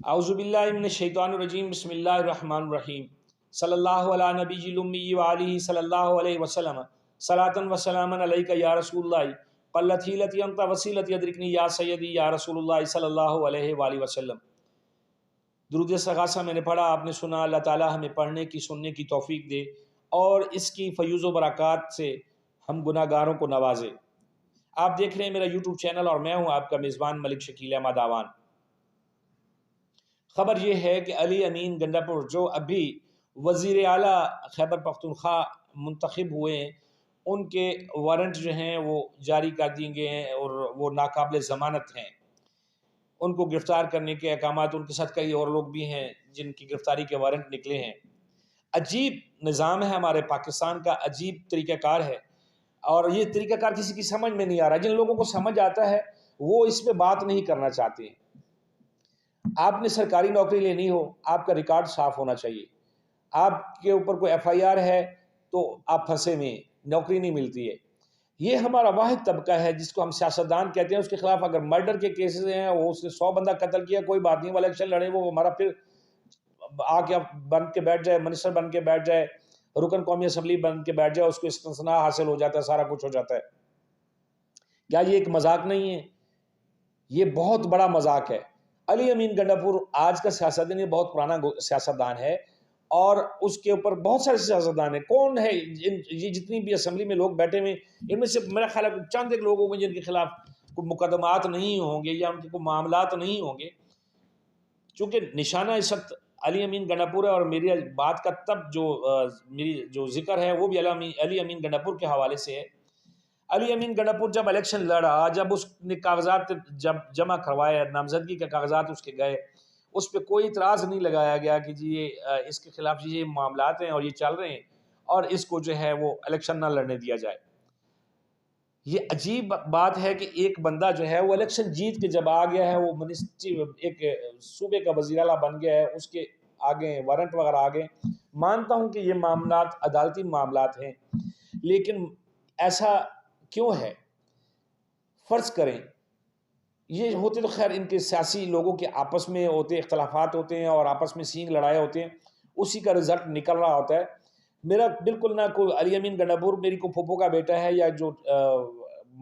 اعوذ باللہ من الشیطان الرجیم بسم اللہ الرحمن الرحیم صلی اللہ علی نبی الامی وآلہ صلی اللہ علیہ وسلم صلاۃ و سلاما علیک یا رسول اللہ قلت حیلتی انت وسیلتی ادرکنی یا سیدی یا رسول اللہ صلی اللہ علیہ وآلہ وسلم۔ درود استغاثہ میں نے پڑھا، آپ نے سنا۔ اللہ تعالی ہمیں پڑھنے کی سننے کی توفیق دے اور اس کی فیوز و برکات سے ہم گناہ گاروں کو نوازے۔ آپ دیکھ رہے ہیں میرا یوٹیوب چینل اور میں ہوں آپ کا میزبان ملک شکیل احمد آوان۔ خبر یہ ہے کہ علی امین گنڈاپور جو ابھی وزیر اعلیٰ خیبر پختونخوا منتخب ہوئے ہیں، ان کے وارنٹ جو ہیں وہ جاری کر دیے گئے ہیں اور وہ ناقابل ضمانت ہیں۔ ان کو گرفتار کرنے کے احکامات، ان کے ساتھ کئی اور لوگ بھی ہیں جن کی گرفتاری کے وارنٹ نکلے ہیں۔ عجیب نظام ہے ہمارے پاکستان کا، عجیب طریقہ کار ہے، اور یہ طریقہ کار کسی کی سمجھ میں نہیں آ رہا۔ جن لوگوں کو سمجھ آتا ہے وہ اس پہ بات نہیں کرنا چاہتے ہیں۔ آپ نے سرکاری نوکری لینی ہو، آپ کا ریکارڈ صاف ہونا چاہیے۔ آپ کے اوپر کوئی ایف آئی آر ہے تو آپ پھنسے ہوئے ہیں، نوکری نہیں ملتی ہے۔ یہ ہمارا واحد طبقہ ہے جس کو ہم سیاستدان کہتے ہیں۔ اس کے خلاف اگر مرڈر کے کیسز ہیں، وہ اس نے 100 بندہ قتل کیا، کوئی بات نہیں، وہ الیکشن لڑے، وہ ہمارا پھر آ کے بن کے بیٹھ جائے، منسٹر بن کے بیٹھ جائے، رکن قومی اسمبلی بن کے بیٹھ جائے، اس کو استثناء حاصل ہو جاتا ہے، سارا کچھ ہو جاتا ہے۔ کیا یہ ایک مذاق نہیں ہے؟ یہ بہت بڑا مذاق ہے۔ علی امین گنڈاپور آج کا سیاستدان، یہ بہت پرانا سیاستدان ہے، اور اس کے اوپر بہت سارے سیاستدان ہیں۔ کون ہے یہ جتنی بھی اسمبلی میں لوگ بیٹھے ہوئے، ان میں سے میرا خیال ہے چند ایک لوگ ہوں گے جن کے خلاف کوئی مقدمات نہیں ہوں گے یا ان کے کوئی معاملات نہیں ہوں گے۔ چونکہ نشانہ اس وقت علی امین گنڈاپور ہے، اور میری بات کا تب میری جو ذکر ہے وہ بھی علی امین گنڈاپور کے حوالے سے ہے۔ علی امین گنڈاپور جب الیکشن لڑا، جب اس نے کاغذات جب جمع کروائے، نامزدگی کے کاغذات اس کے گئے، اس پہ کوئی اعتراض نہیں لگایا گیا کہ جی یہ اس کے خلاف یہ معاملات ہیں اور یہ چل رہے ہیں اور اس کو جو ہے وہ الیکشن نہ لڑنے دیا جائے۔ یہ عجیب بات ہے کہ ایک بندہ جو ہے وہ الیکشن جیت کے جب آ گیا ہے، وہ منسٹری ایک صوبے کا وزیر اعلیٰ بن گیا ہے، اس کے آگے وارنٹ وغیرہ آگے۔ مانتا ہوں کہ یہ معاملات عدالتی معاملات ہیں، لیکن ایسا کیوں ہے؟ فرض کریں یہ ہوتے تو خیر ان کے سیاسی لوگوں کے آپس میں ہوتے اختلافات ہوتے ہیں اور آپس میں سینگ لڑائے ہوتے ہیں، اسی کا رزلٹ نکل رہا ہوتا ہے۔ میرا بالکل نہ کوئی علی امین گنڈاپور میری کو پھوپھو کا بیٹا ہے، یا جو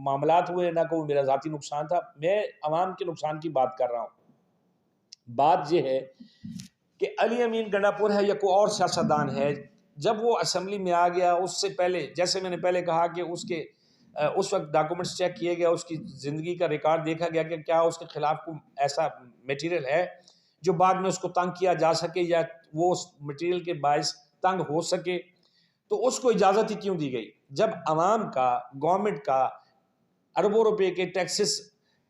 معاملات ہوئے نہ کوئی میرا ذاتی نقصان تھا، میں عوام کے نقصان کی بات کر رہا ہوں۔ بات یہ ہے کہ علی امین گنڈاپور ہے یا کوئی اور سیاستدان ہے، جب وہ اسمبلی میں آ گیا، اس سے پہلے جیسے میں نے پہلے کہا کہ اس وقت ڈاکومنٹس چیک کیے گئے، اس کی زندگی کا ریکارڈ دیکھا گیا کہ کیا اس کے خلاف کوئی ایسا میٹیریل ہے جو بعد میں اس کو تنگ کیا جا سکے یا وہ اس میٹیریل کے باعث تنگ ہو سکے، تو اس کو اجازت ہی کیوں دی گئی؟ جب عوام کا، گورنمنٹ کا اربوں روپے کے ٹیکسز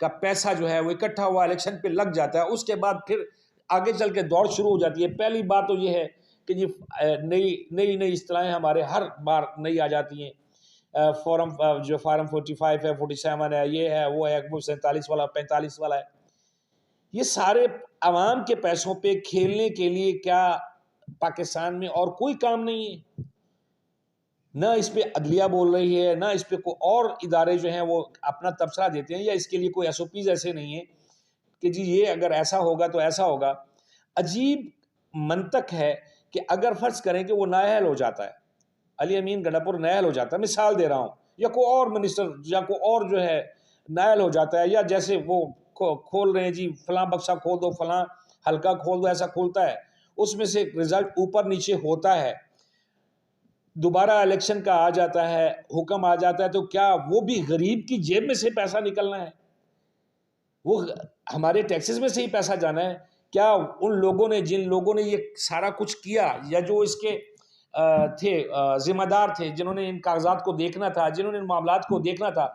کا پیسہ جو ہے وہ اکٹھا ہوا الیکشن پہ لگ جاتا ہے، اس کے بعد پھر آگے چل کے دوڑ شروع ہو جاتی ہے۔ پہلی بات تو یہ ہے کہ یہ نئی اصطلاحیں ہمارے ہر بار نئی آ جاتی ہیں۔ فارم 45 ہے، 47 ہے، یہ ہے، وہ ہے، 47 والا، 45 والا ہے۔ یہ سارے عوام کے پیسوں پہ کھیلنے کے لیے کیا پاکستان میں اور کوئی کام نہیں ہے؟ نہ اس پہ عدلیہ بول رہی ہے، نہ اس پہ کوئی اور ادارے جو ہیں وہ اپنا تبصرہ دیتے ہیں، یا اس کے لیے کوئی SOPs ایسے نہیں ہیں کہ جی یہ اگر ایسا ہوگا تو ایسا ہوگا۔ عجیب منطق ہے کہ اگر فرض کریں کہ وہ نااہل ہو جاتا ہے، علی امین گنڈاپور نااہل ہو جاتا ہے، مثال دے رہا ہوں، یا کوئی اور منسٹر یا کوئی اور جو ہے نااہل ہو جاتا ہے، یا جیسے وہ کھول رہے ہیں جی فلاں بکسہ کھول دو، فلاں حلقہ کھول دو، ایسا کھولتا ہے، اس میں سے رزلٹ اوپر نیچے ہوتا ہے، دوبارہ الیکشن کا آ جاتا ہے، حکم آ جاتا ہے، تو کیا وہ بھی غریب کی جیب میں سے پیسہ نکلنا ہے؟ وہ ہمارے ٹیکسز میں سے ہی پیسہ جانا ہے؟ کیا ان لوگوں نے، جن لوگوں نے یہ سارا کچھ کیا، یا جو اس کے تھے ذمہ دار تھے، جنہوں نے ان کاغذات کو دیکھنا تھا، جنہوں نے ان معاملات کو دیکھنا تھا،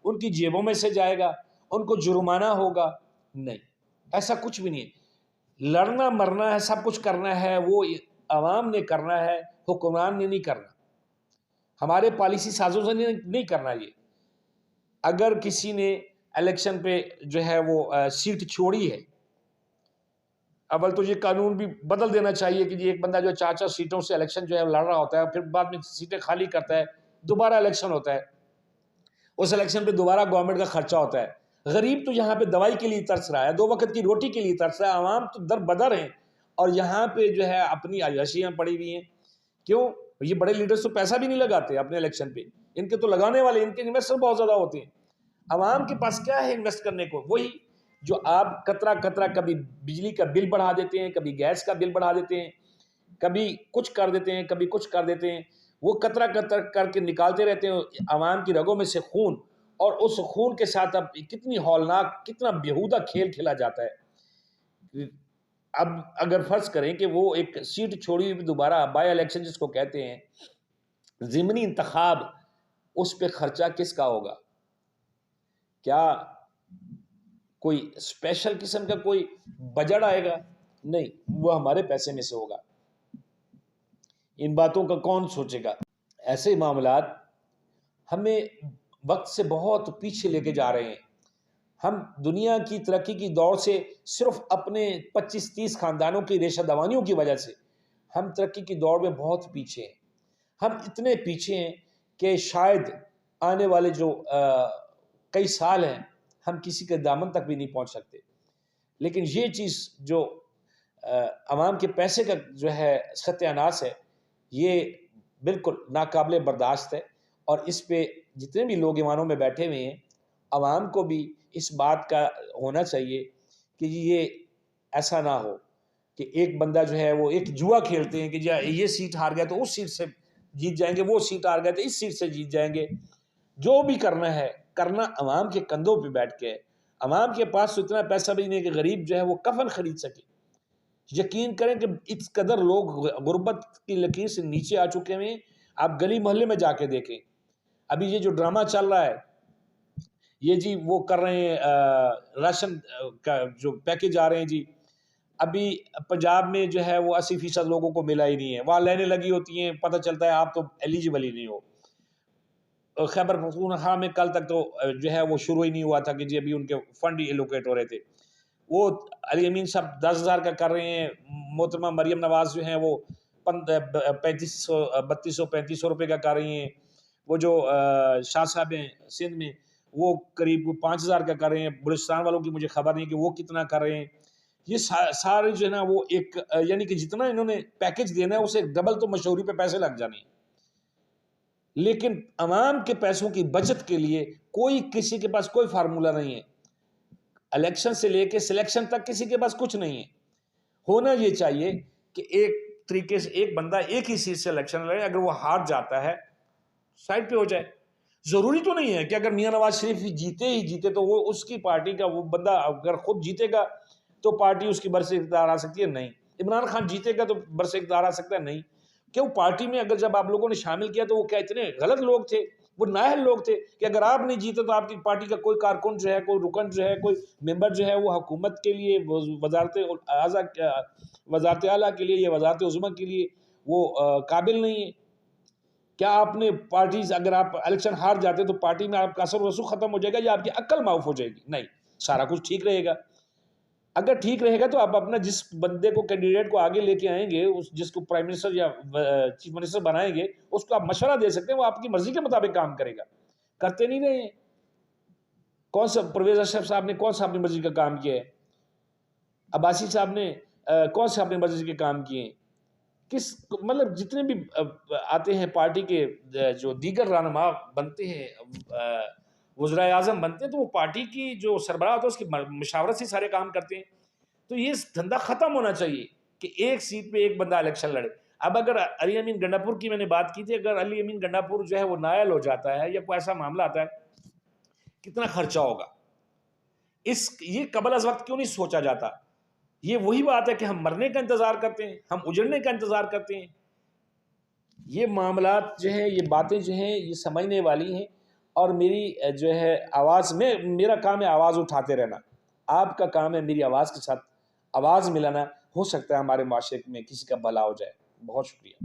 ان کی جیبوں میں سے جائے گا؟ ان کو جرمانہ ہوگا؟ نہیں، ایسا کچھ بھی نہیں ہے۔ لڑنا مرنا ہے، سب کچھ کرنا ہے، وہ عوام نے کرنا ہے، حکمران نے نہیں کرنا، ہمارے پالیسی سازوں سے نہیں کرنا۔ یہ اگر کسی نے الیکشن پہ جو ہے وہ سیٹ چھوڑی ہے، اول تو یہ قانون بھی بدل دینا چاہیے کہ ایک بندہ جو 4 سیٹوں سے الیکشن جو ہے لڑ رہا ہوتا ہے، پھر بعد میں سیٹیں خالی کرتا ہے، دوبارہ الیکشن ہوتا ہے، اس الیکشن پہ دوبارہ گورنمنٹ کا خرچہ ہوتا ہے، غریب تو یہاں پہ دوائی کے لیے ترس رہا ہے، 2 وقت کی روٹی کے لیے ترس رہا ہے، عوام تو در بدر ہیں اور یہاں پہ جو ہے اپنی عیاشیاں پڑی ہوئی ہیں۔ کیوں؟ یہ بڑے لیڈرز تو پیسہ بھی نہیں لگاتے اپنے الیکشن پہ، ان کے تو لگانے والے، ان کے انویسٹر بہت زیادہ ہوتے ہیں۔ عوام کے پاس کیا ہے انویسٹ کرنے کو؟ وہی جو آپ قطرہ قطرہ کبھی بجلی کا بل بڑھا دیتے ہیں، کبھی گیس کا بل بڑھا دیتے ہیں، کبھی کچھ کر دیتے ہیں، کبھی کچھ کر دیتے ہیں، وہ قطرہ قطرہ کر کے نکالتے رہتے ہیں عوام کی رگوں میں سے خون، اور اس خون کے ساتھ اب کتنی ہولناک، کتنا بیہودہ کھیل کھیلا جاتا ہے۔ اب اگر فرض کریں کہ وہ ایک سیٹ چھوڑی ہوئی دوبارہ بائی الیکشن جس کو کہتے ہیں، ضمنی انتخاب، اس پہ خرچہ کس کا ہوگا؟ کیا کوئی اسپیشل قسم کا کوئی بجٹ آئے گا؟ نہیں، وہ ہمارے پیسے میں سے ہوگا۔ ان باتوں کا کون سوچے گا؟ ایسے معاملات ہمیں وقت سے بہت پیچھے لے کے جا رہے ہیں۔ ہم دنیا کی ترقی کی دور سے صرف اپنے 25-30 خاندانوں کی ریشہ دوانیوں کی وجہ سے ہم ترقی کی دور میں بہت پیچھے ہیں۔ ہم اتنے پیچھے ہیں کہ شاید آنے والے جو کئی سال ہیں ہم کسی کے دامن تک بھی نہیں پہنچ سکتے۔ لیکن یہ چیز جو عوام کے پیسے کا جو ہے ستیہ ناش ہے، یہ بالکل ناقابل برداشت ہے، اور اس پہ جتنے بھی لوگ ایوانوں میں بیٹھے ہوئے ہیں، عوام کو بھی اس بات کا ہونا چاہیے کہ یہ ایسا نہ ہو کہ ایک بندہ جو ہے وہ ایک جوا کھیلتے ہیں کہ یہ سیٹ ہار گیا تو اس سیٹ سے جیت جائیں گے، وہ سیٹ ہار گئے تو اس سیٹ سے جیت جائیں گے۔ جو بھی کرنا ہے کرنا عوام کے کندھوں پہ بیٹھ کے ہے۔ عوام کے پاس تو اتنا پیسہ بھی نہیں کہ غریب جو ہے وہ کفن خرید سکے۔ یقین کریں کہ اس قدر لوگ غربت کی لکیر سے نیچے آ چکے ہیں۔ آپ گلی محلے میں جا کے دیکھیں، ابھی یہ جو ڈرامہ چل رہا ہے، یہ جی وہ کر رہے ہیں راشن کا جو پیکج آ رہے ہیں جی، ابھی پنجاب میں جو ہے وہ 80% لوگوں کو ملا ہی نہیں ہے، وہاں لائنیں لگی ہوتی ہیں، پتہ چلتا ہے آپ تو ایلیجیبل ہی نہیں ہو۔ خیبر پختونخوا میں کل تک تو جو ہے وہ شروع ہی نہیں ہوا تھا کہ جی ابھی ان کے فنڈ ہی ایلوکیٹ ہو رہے تھے۔ وہ علی امین صاحب 10,000 کا کر رہے ہیں، محترمہ مریم نواز جو ہیں وہ 3200 روپے کا کر رہی ہیں، وہ جو شاہ صاحب ہیں سندھ میں وہ قریب 5,000 کا کر رہے ہیں، بلوچستان والوں کی مجھے خبر نہیں کہ وہ کتنا کر رہے ہیں۔ یہ سارے جو ہے نا وہ ایک یعنی کہ جتنا انہوں نے پیکج دینا ہے اسے ڈبل تو مشہوری پہ پیسے لگ جانے ہیں، لیکن عوام کے پیسوں کی بچت کے لیے کوئی کسی کے پاس کوئی فارمولہ نہیں ہے۔ الیکشن سے لے کے سلیکشن تک کسی کے پاس کچھ نہیں ہے۔ ہونا یہ چاہیے کہ ایک طریقے سے ایک بندہ ایک ہی سیٹ سے الیکشن لڑے، اگر وہ ہار جاتا ہے سائڈ پہ ہو جائے۔ ضروری تو نہیں ہے کہ اگر میاں نواز شریف جیتے تو وہ اس کی پارٹی کا وہ بندہ اگر خود جیتے گا تو پارٹی اس کی برسر اقتدار آ سکتی ہے، نہیں۔ عمران خان جیتے گا تو برسر اقتدار آ سکتا ہے، نہیں۔ کیوں؟ پارٹی میں اگر جب آپ لوگوں نے شامل کیا تو وہ کیا اتنے غلط لوگ تھے، وہ نااہل لوگ تھے کہ اگر آپ نہیں جیتے تو آپ کی پارٹی کا کوئی کارکن جو ہے، کوئی رکن جو ہے، کوئی ممبر جو ہے وہ حکومت کے لیے، وزارت اعلیٰ کے لیے یا وزارت عظمیٰ کے لیے وہ قابل نہیں ہے۔ کیا آپ نے پارٹیز اگر آپ الیکشن ہار جاتے تو پارٹی میں آپ کا اثر و رسوخ ختم ہو جائے گا یا آپ کی عقل معاف ہو جائے گی؟ نہیں، سارا کچھ ٹھیک رہے گا۔ اگر ٹھیک رہے گا تو آپ اپنا جس بندے کو کینڈیڈیٹ کو آگے لے کے آئیں گے، جس کو پرائم منسٹر یا چیف منسٹر بنائیں گے، اس کو آپ مشورہ دے سکتے ہیں، وہ آپ کی مرضی کے مطابق کام کرے گا۔ کرتے نہیں رہے ہیں۔ کون سا پرویز اشرف صاحب نے کون سا اپنی مرضی کا کام کیا ہے؟ عباسی صاحب نے کون سے اپنی مرضی کے کام کیے ہیں؟ مطلب جتنے بھی آتے ہیں پارٹی کے جو دیگر رہنما بنتے ہیں، وزراء اعظم بنتے ہیں، تو وہ پارٹی کی جو سربراہ ہوتا ہے اس کی مشاورت سے سارے کام کرتے ہیں۔ تو یہ دھندا ختم ہونا چاہیے کہ ایک سیٹ پہ ایک بندہ الیکشن لڑے۔ اب اگر علی امین گنڈا پور کی میں نے بات کی تھی، اگر علی امین گنڈا پور جو ہے وہ نائل ہو جاتا ہے یا کوئی ایسا معاملہ آتا ہے، کتنا خرچہ ہوگا؟ یہ قبل از وقت کیوں نہیں سوچا جاتا؟ یہ وہی بات ہے کہ ہم مرنے کا انتظار کرتے ہیں، ہم اجڑنے کا انتظار کرتے ہیں۔ یہ معاملات جو ہیں، یہ باتیں جو ہیں، یہ سمجھنے والی ہیں، اور میری جو ہے آواز میں، میرا کام ہے آواز اٹھاتے رہنا، آپ کا کام ہے میری آواز کے ساتھ آواز ملانا۔ ہو سکتا ہے ہمارے معاشرے میں کسی کا بھلا ہو جائے۔ بہت شکریہ۔